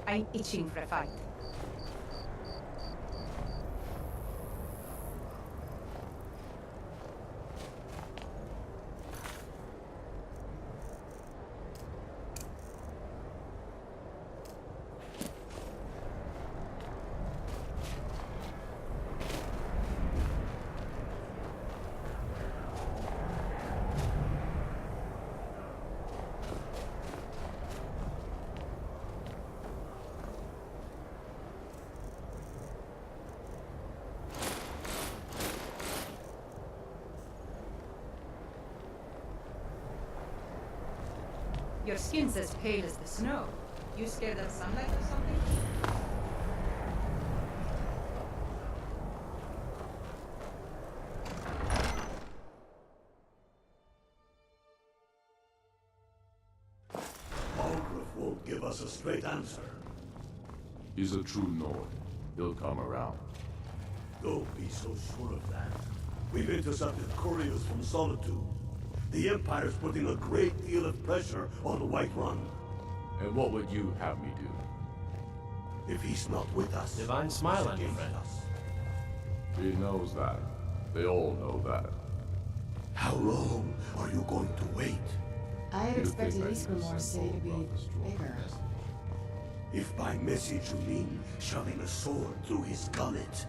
I'm itching for a fight. Your skin's as pale as the snow. You scared of sunlight or something? Algrove won't give us a straight answer. He's a true Nord. He'll come around. Don't be so sure of that. We've intercepted couriers from Solitude. The Empire's putting a great deal of pressure on Whiterun. And what would you have me do? If he's not with us, Divine smile on you, against friend. us. He knows that. They all know that. How long are you going to wait? I had You expected think I need to Isgrimor's send city to be Olaf a strong bigger. message? If by message you mean shoving a sword through his gullet.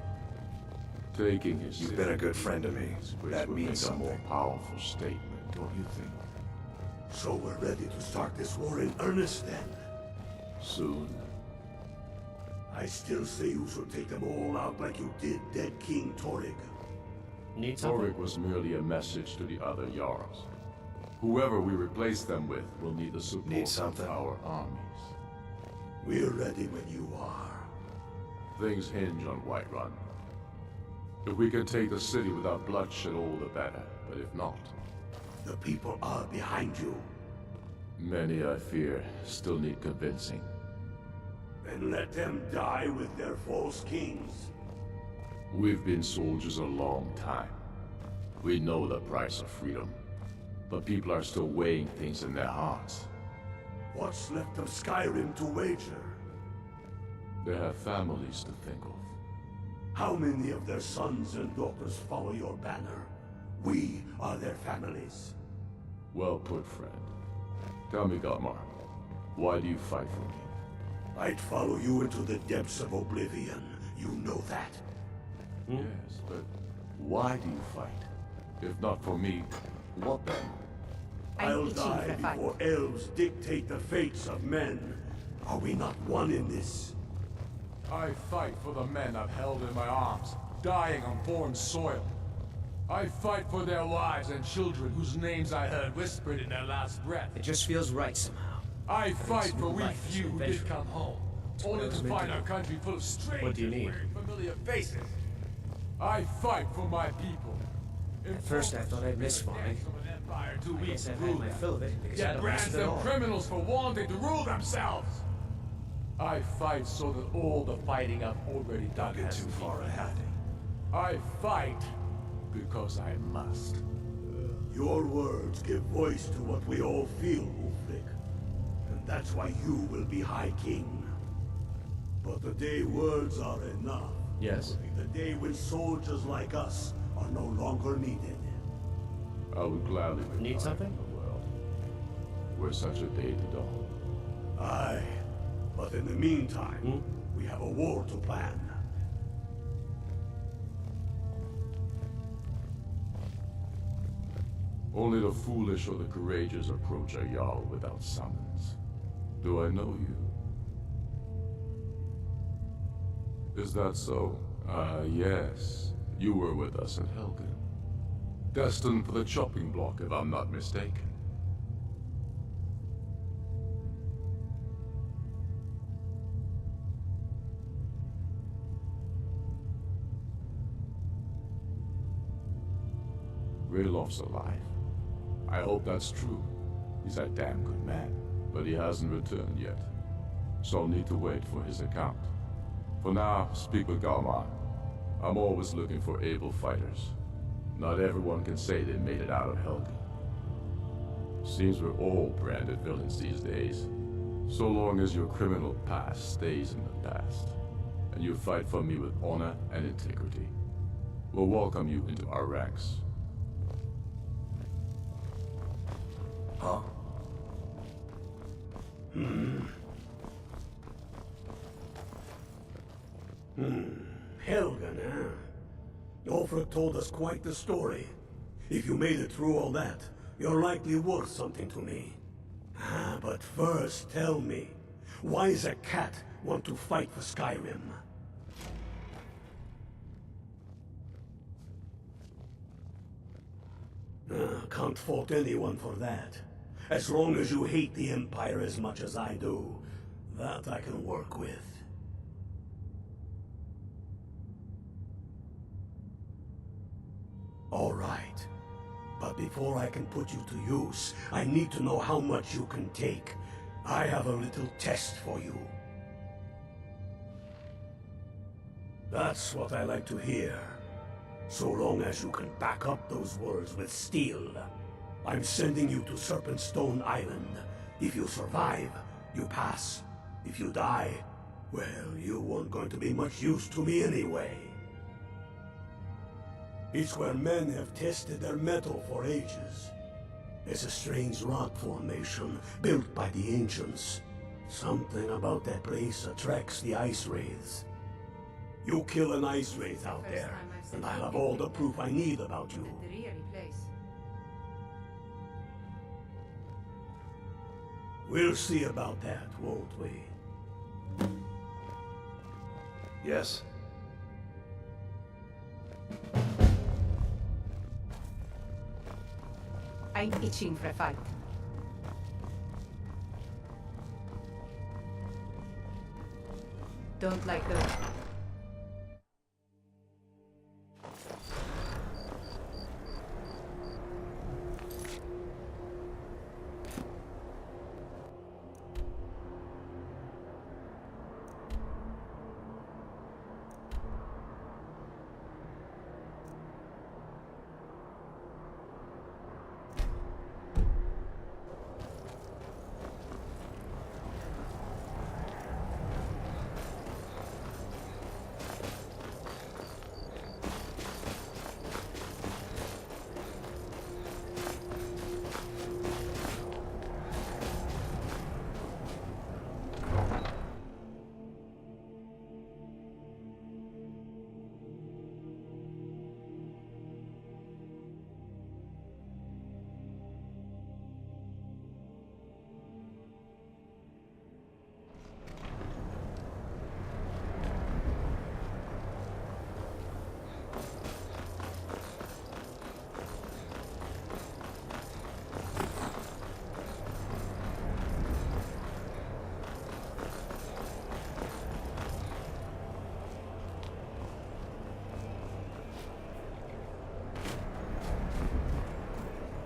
Taking his You've city been a good friend to me. which That would means make a more something. powerful statement, don't you think? So we're ready to start this war in earnest then. Soon. I still say you should take them all out like you did dead King Torrig. Need something? Torrig was merely a message to the other Jarls. Whoever we replace them with will need the support Need something? of our armies. We're ready when you are. Things hinge on Whiterun. If we can take the city without bloodshed, all the better. But if not, The people are behind you. many, I fear, still need convincing. Then let them die with their false kings. We've been soldiers a long time. We know the price of freedom. But people are still weighing things in their hearts. What's left of Skyrim to wager? They have families to think of. How many of their sons and daughters follow your banner? We are their families. Well put, friend. Tell me, Galmar, why do you fight for me? I'd follow you into the depths of oblivion. You know that. Yes, but why do you fight? If not for me, what then? I'm I'll itching die for a fight. before elves dictate the fates of men. Are we not one in this? I fight for the men I've held in my arms, dying on foreign soil. I fight for their wives and children whose names I heard whispered in their last breath. It just feels right somehow. I fight for we life, few who did adventure. come home, what only I was to meant find to our do. country full of strangers What do you need? wearing familiar faces. I fight for my people. At first I thought I'd miss farming. Empire too I weak guess to I've rule had my them. fill of it because I Yet don't brands miss it at them all. criminals for wanting to rule themselves. I fight so that all the fighting I've already done Don't get has too to be far ahead. I fight because I must. Your words give voice to what we all feel, Ulfric. And that's why you will be High King. But the day words are enough. Yes. Will be the day when soldiers like us are no longer needed. I would gladly Need retire something? from the world were such a day to dawn. Aye. But in the meantime, we have a war to plan. Only the foolish or the courageous approach a Jarl without summons. Do I know you? Is that so? Ah, yes. You were with us at Helgen. Destined for the chopping block, if I'm not mistaken. Raylof's alive. I hope that's true. He's a damn good man, but he hasn't returned yet. So I'll need to wait for his account. For now, speak with Galmar. I'm always looking for able fighters. Not everyone can say they made it out of Helgen. Seems we're all branded villains these days. So long as your criminal past stays in the past, and you fight for me with honor and integrity, we'll welcome you into our ranks. Huh? Helgen, huh? Ulfric told us quite the story. If you made it through all that, you're likely worth something to me. But first, tell me, why does a cat want to fight for Skyrim? Can't fault anyone for that. As long as you hate the Empire as much as I do, that I can work with. All right. But before I can put you to use, I need to know how much you can take. I have a little test for you. That's what I like to hear. So long as you can back up those words with steel. I'm sending you to Serpentstone Island. If you survive, you pass. If you die, well, you weren't going to be much use to me anyway. It's where men have tested their metal for ages. It's a strange rock formation built by the ancients. Something about that place attracts the ice wraiths. You kill an ice wraith out there, and I'll have all the proof I need about you. The dreary place. We'll see about that, won't we? Yes. I'm itching for a fight. Don't like those.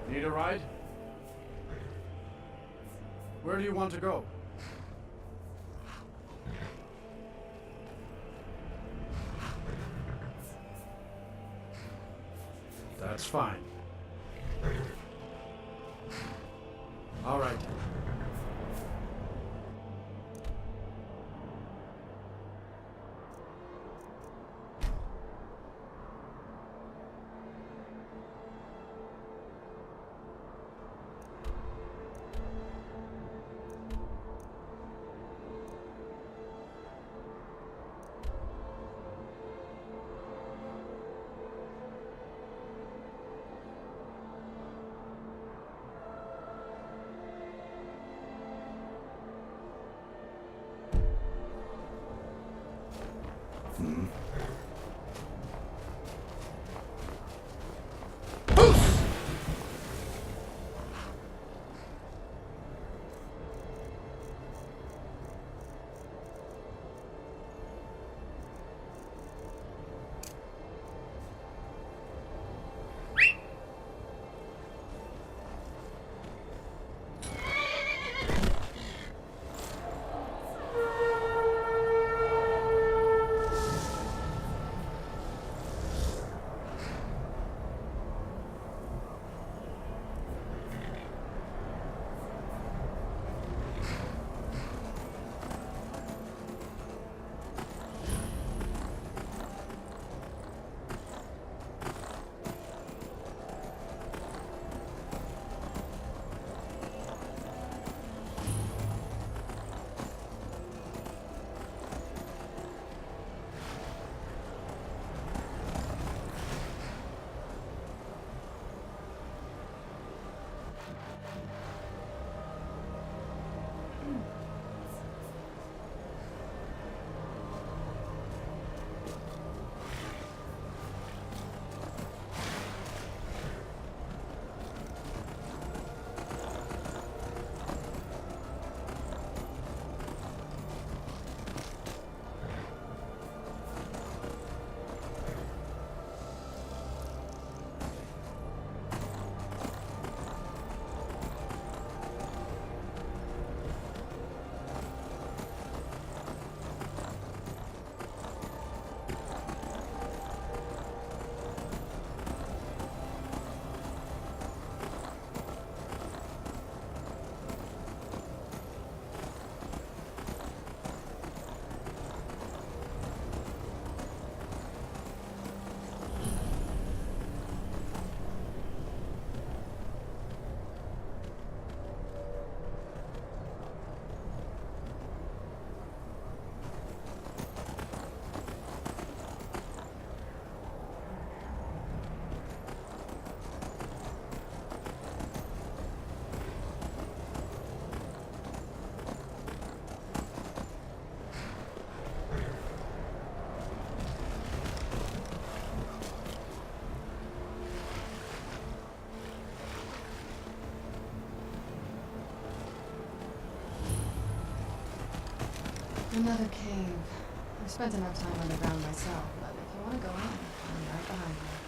Need a ride? Where do you want to go? That's fine. All right. another cave. I've spent enough time underground myself, but if you want to go in, I'm right behind you.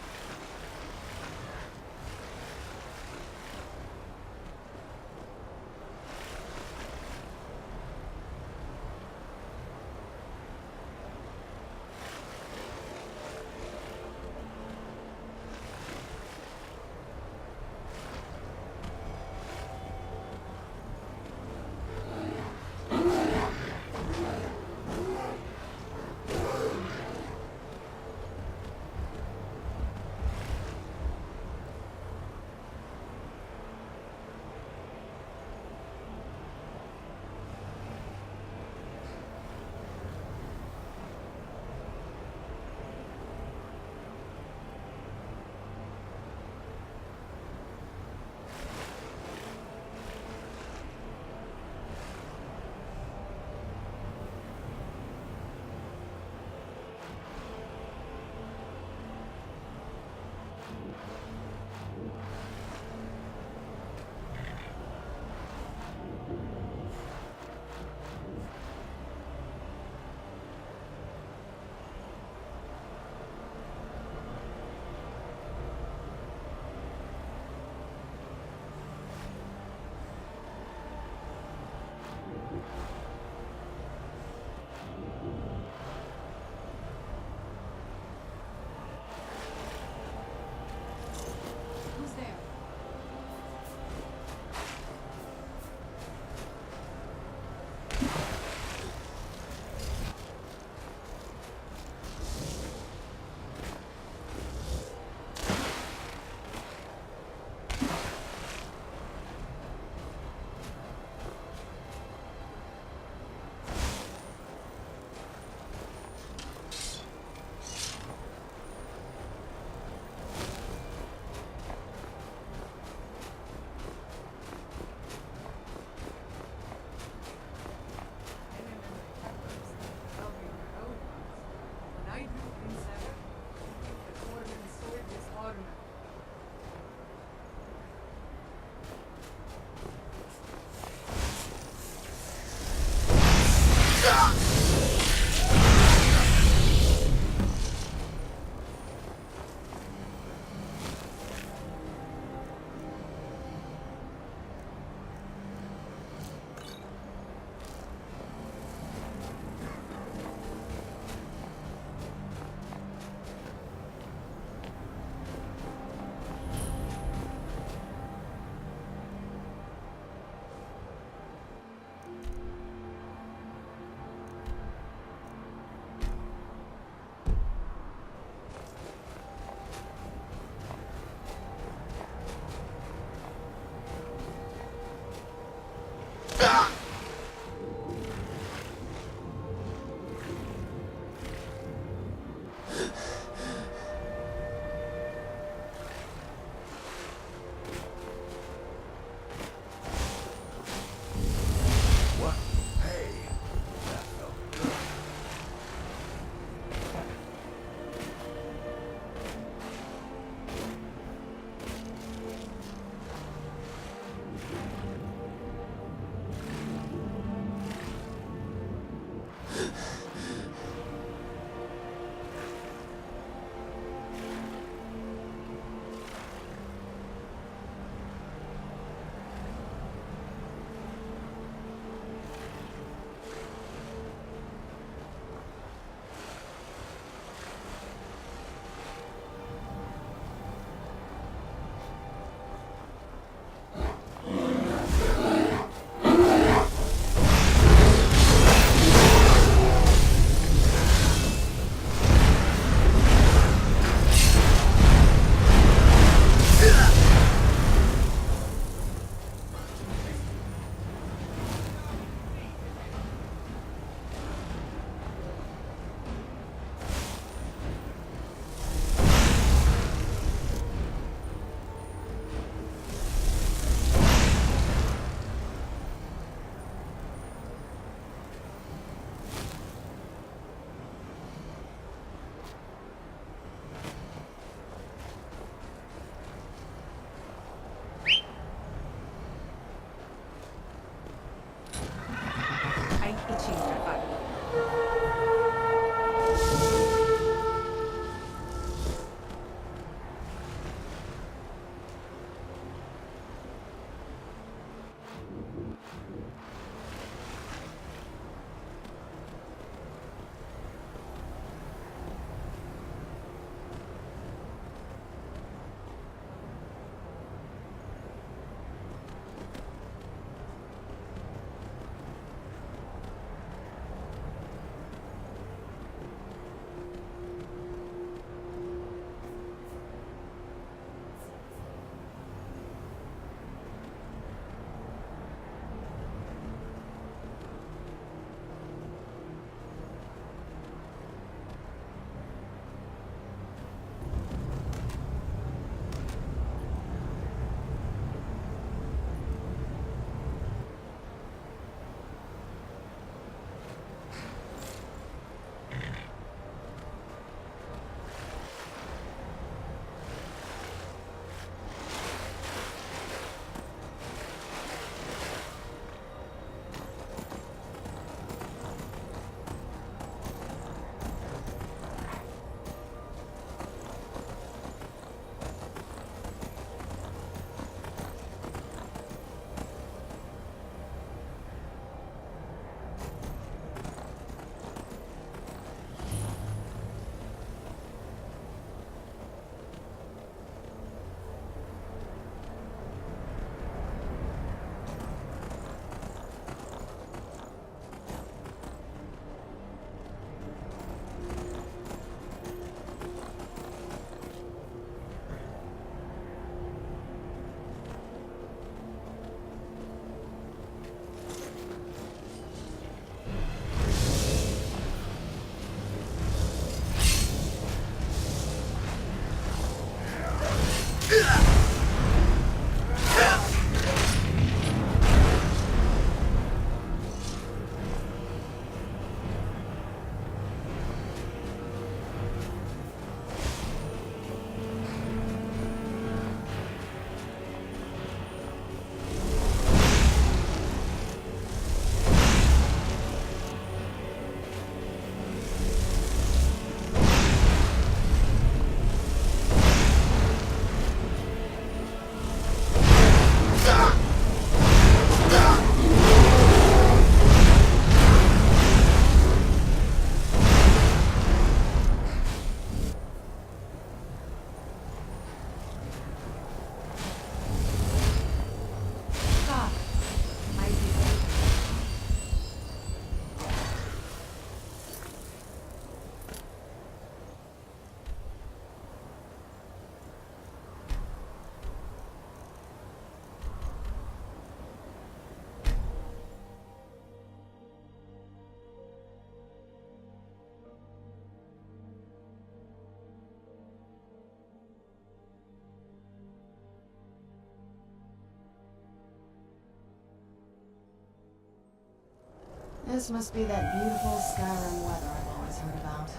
This must be that beautiful Skyrim weather I've always heard about.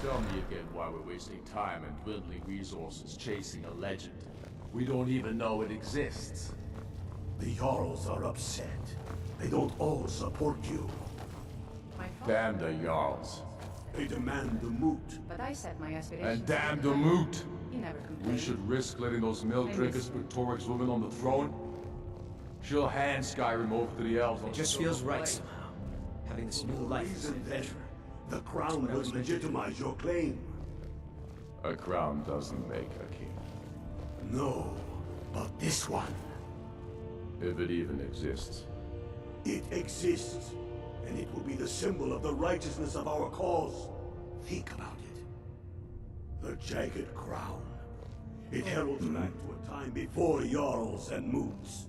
Tell me again why we're wasting time and dwindling resources chasing a legend. We don't even know it exists. The Jarls are upset. They don't all support you. My fault. Damn the Jarls. They demand the moot. But I set my aspirations. And damn the moot! He never complained. We should risk letting those milk drinkers put Torik's woman on the throne? She'll hand Skyrim over to the elves. It just feels right somehow. Having this new life as an Reason then, adventurer. the crown would legitimize your claim. A crown doesn't make a king. No, but this one, If it even exists. it exists. And it will be the symbol of the righteousness of our cause. Think about it. The jagged crown. It heralds back to a time before Jarls and moots.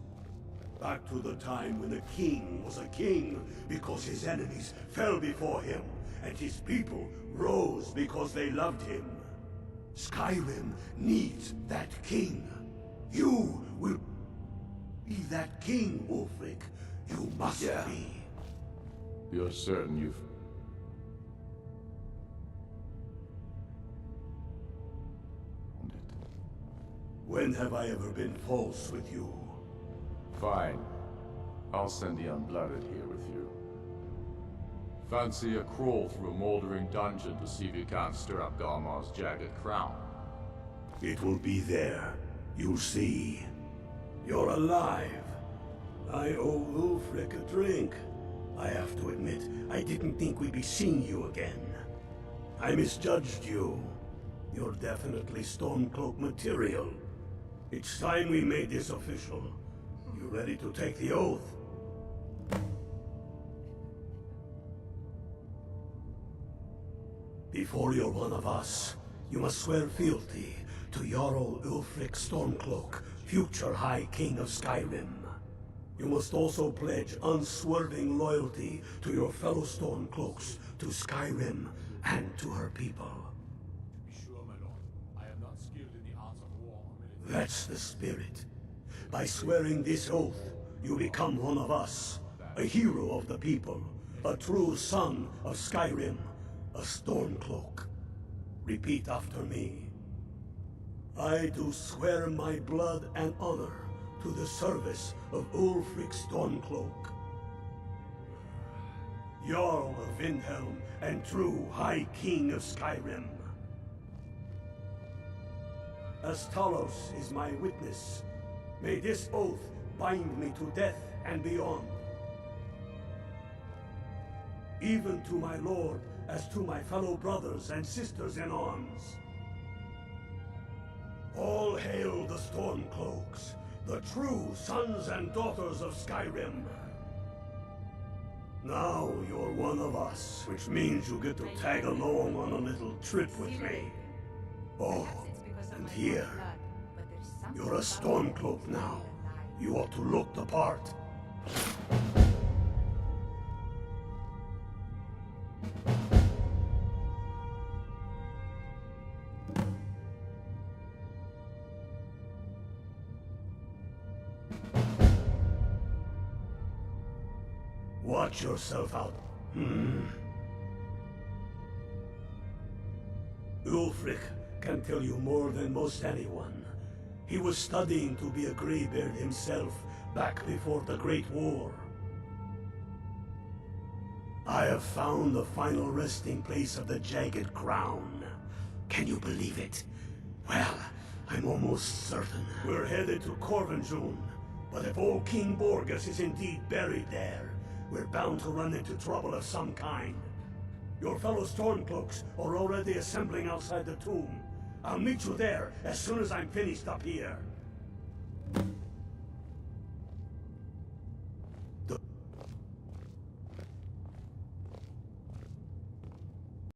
Back to the time when the king was a king because his enemies fell before him, and his people rose because they loved him. Skyrim needs that king. You will be that king, Ulfric. You must be. You're certain you've... found it? When have I ever been false with you? Fine. I'll send the Unblooded here with you. Fancy a crawl through a moldering dungeon to see if you can't stir up Galmar's jagged crown. It will be there. You'll see. You're alive. I owe Ulfric a drink. I have to admit, I didn't think we'd be seeing you again. I misjudged you. You're definitely Stormcloak material. It's time we made this official. You ready to take the oath? Before you're one of us, you must swear fealty to Jarl Ulfric Stormcloak, future High King of Skyrim. You must also pledge unswerving loyalty to your fellow Stormcloaks, to Skyrim, and to her people. Be sure, my lord. I am not skilled in the arts of war or military. That's the spirit. By swearing this oath, you become one of us, a hero of the people, a true son of Skyrim, a Stormcloak. Repeat after me. I do swear my blood and honor to the service of Ulfric Stormcloak, Jarl of Windhelm and true High King of Skyrim. As Talos is my witness, may this oath bind me to death and beyond. Even to my lord, as to my fellow brothers and sisters in arms. All hail the Stormcloaks, the true sons and daughters of Skyrim. Now you're one of us, which means you get to tag along on a little trip with me. Oh, and here, you're a Stormcloak now. You ought to look the part. Watch yourself out. Ulfric can tell you more than most anyone. He was studying to be a Greybeard himself back before the Great War. I have found the final resting place of the Jagged Crown. Can you believe it? Well, I'm almost certain. We're headed to Corvinjune, but if old King Borgus is indeed buried there, we're bound to run into trouble of some kind. Your fellow Stormcloaks are already assembling outside the tomb. I'll meet you there as soon as I'm finished up here.